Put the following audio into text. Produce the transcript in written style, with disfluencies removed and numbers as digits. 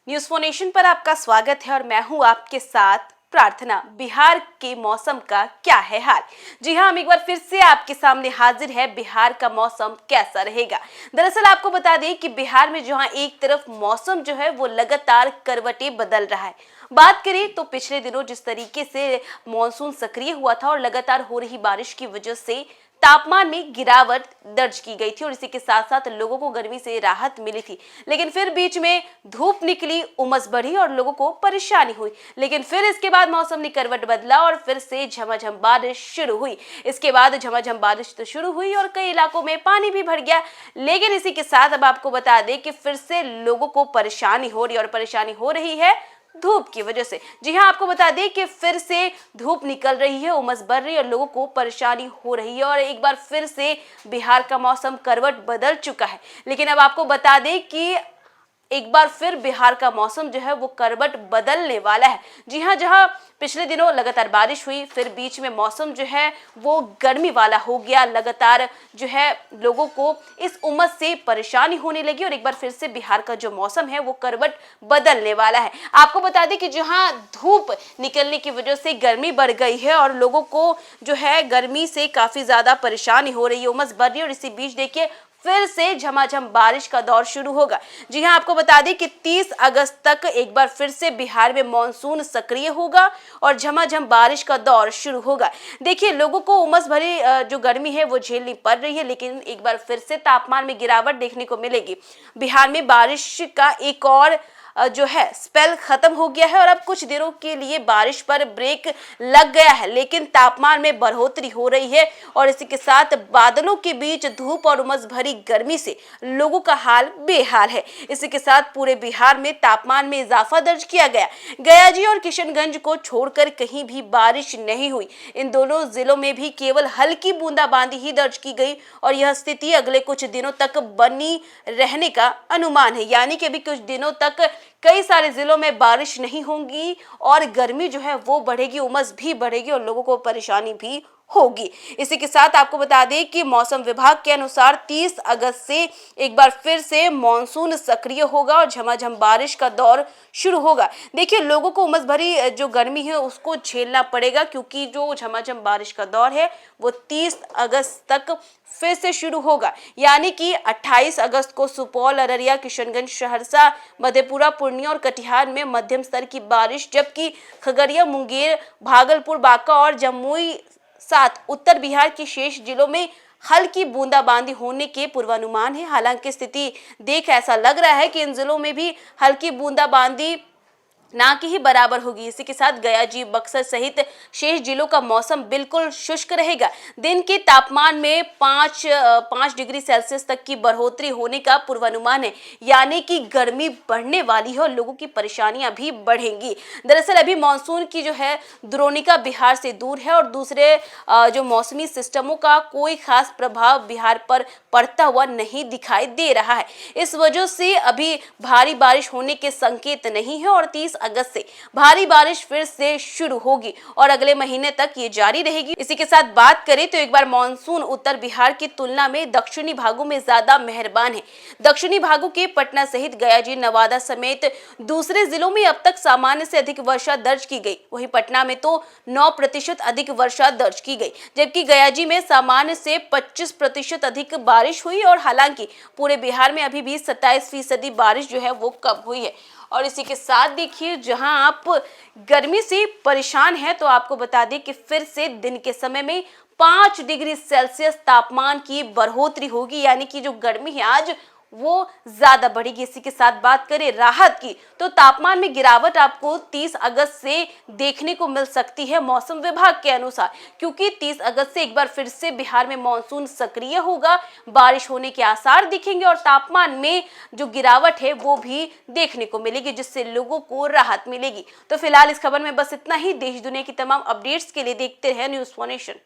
News for nation पर आपका स्वागत है और मैं हूं आपके साथ प्रार्थना। बिहार के मौसम का क्या है हाल? जी हां, हम एक बार फिर से आपके सामने हाजिर है। बिहार का मौसम कैसा रहेगा? दरअसल आपको बता दें कि बिहार में जहां एक तरफ मौसम जो है वो लगातार करवटें बदल रहा है। बात करें तो पिछले दिनों जिस तरीके से मॉनसून सक्रिय हुआ था और लगातार हो रही बारिश की वजह से तापमान में गिरावट दर्ज की गई थी और इसी के साथ साथ लोगों को गर्मी से राहत मिली थी। लेकिन फिर बीच में धूप निकली, उमस बढ़ी और लोगों को परेशानी हुई। लेकिन फिर इसके बाद मौसम ने करवट बदला और फिर से झमाझम बारिश शुरू हुई। इसके बाद झमाझम बारिश तो शुरू हुई और कई इलाकों में पानी भी भर गया। लेकिन इसी के साथ अब आपको बता दें कि फिर से लोगों को परेशानी हो रही है और परेशानी हो रही है धूप की वजह से। जी हां, आपको बता दें कि फिर से धूप निकल रही है, उमस बढ़ रही है और लोगों को परेशानी हो रही है और एक बार फिर से बिहार का मौसम करवट बदल चुका है। लेकिन अब आपको बता दें कि एक बार फिर बिहार का मौसम जो है वो करवट बदलने वाला है। जी हां, जहां पिछले दिनों लगातार बारिश हुई, फिर बीच में मौसम जो है वो गर्मी वाला हो गया। लगातार जो है लोगों को इस उमस से परेशानी होने लगी और एक बार फिर से बिहार का जो मौसम है वो करवट बदलने वाला है। आपको बता दें कि जहां धूप निकलने की वजह से गर्मी बढ़ गई है और लोगों को जो है गर्मी से काफी ज्यादा परेशानी हो रही है, उमस बढ़ रही है और इसी बीच देखिए फिर से झमाझम बारिश का दौर शुरू होगा। जी हां, आपको बता दें कि 30 अगस्त तक एक बार फिर से बिहार में मॉनसून सक्रिय होगा और झमाझम बारिश का दौर शुरू होगा। देखिए, लोगों को उमस भरी जो गर्मी है वो झेलनी पड़ रही है, लेकिन एक बार फिर से तापमान में गिरावट देखने को मिलेगी। बिहार में बारिश का एक और जो है स्पेल खत्म हो गया है और अब कुछ दिनों के लिए बारिश पर ब्रेक लग गया है, लेकिन तापमान में बढ़ोतरी हो रही है और इसी के साथ बादलों के बीच धूप और उमस भरी गर्मी से लोगों का हाल बेहाल है। इसी के साथ पूरे बिहार में तापमान में इजाफा दर्ज किया गया। गयाजी और किशनगंज को छोड़कर कहीं भी बारिश नहीं हुई। इन दोनों जिलों में भी केवल हल्की बूंदाबांदी ही दर्ज की गई और यह स्थिति अगले कुछ दिनों तक बनी रहने का अनुमान है। यानी कि अभी कुछ दिनों तक कई सारे जिलों में बारिश नहीं होगी और गर्मी जो है वो बढ़ेगी, उमस भी बढ़ेगी और लोगों को परेशानी भी होगी। इसी के साथ आपको बता दें कि मौसम विभाग के अनुसार 30 अगस्त से एक बार फिर से मॉनसून सक्रिय होगा और झमाझम बारिश का दौर शुरू होगा। देखिए, लोगों को उमस भरी जो गर्मी है उसको झेलना पड़ेगा, क्योंकि जो झमाझम बारिश का दौर है वो 30 अगस्त तक फिर से शुरू होगा। यानी कि 28 अगस्त को सुपौल, अररिया, किशनगंज, सहरसा, मधेपुरा, पूर्णिया और कटिहार में मध्यम स्तर की बारिश, जबकि खगड़िया, मुंगेर, भागलपुर, बांका और जमुई साथ उत्तर बिहार के शेष जिलों में हल्की बूंदाबांदी होने के पूर्वानुमान है। हालांकि स्थिति देख ऐसा लग रहा है कि इन जिलों में भी हल्की बूंदाबांदी ना की ही बराबर होगी। इसी के साथ गया, जी, बक्सर सहित शेष जिलों का मौसम बिल्कुल शुष्क रहेगा। दिन के तापमान में 5 डिग्री सेल्सियस तक की बढ़ोतरी होने का पूर्वानुमान है। यानी कि गर्मी बढ़ने वाली है और लोगों की परेशानियां भी बढ़ेंगी। दरअसल अभी मानसून की जो है द्रोणिका बिहार से दूर है और दूसरे जो मौसमी सिस्टमों का कोई खास प्रभाव बिहार पर पड़ता हुआ नहीं दिखाई दे रहा है। इस वजह से अभी भारी बारिश होने के संकेत नहीं है और 30 अगस्त से भारी बारिश फिर से शुरू होगी और अगले महीने तक ये जारी रहेगी। इसी के साथ बात करें तो एक बार मॉनसून उत्तर बिहार की तुलना में दक्षिणी भागों में ज्यादा मेहरबान है। दक्षिणी भागों के पटना सहित गया, नवादा समेत दूसरे जिलों में अब तक सामान्य से अधिक वर्षा दर्ज की गई। वहीं पटना में तो 9% अधिक वर्षा दर्ज की गई, जबकि गया में सामान्य से 25% अधिक बारिश हुई और हालांकि पूरे बिहार में अभी भी 27% बारिश जो है वो कम हुई है। और इसी के साथ देखिए, जहां आप गर्मी से परेशान हैं तो आपको बता दें कि फिर से दिन के समय में 5 डिग्री सेल्सियस तापमान की बढ़ोतरी होगी। यानी कि जो गर्मी है आज वो ज्यादा बढ़ेगी। इसी के साथ बात करें राहत की तो तापमान में गिरावट आपको 30 अगस्त से देखने को मिल सकती है मौसम विभाग के अनुसार, क्योंकि 30 अगस्त से एक बार फिर से बिहार में मॉनसून सक्रिय होगा, बारिश होने के आसार दिखेंगे और तापमान में जो गिरावट है वो भी देखने को मिलेगी, जिससे लोगों को राहत मिलेगी। तो फिलहाल इस खबर में बस इतना ही। देश दुनिया की तमाम अपडेट्स के लिए देखते रहे न्यूज़ फॉर नेशन।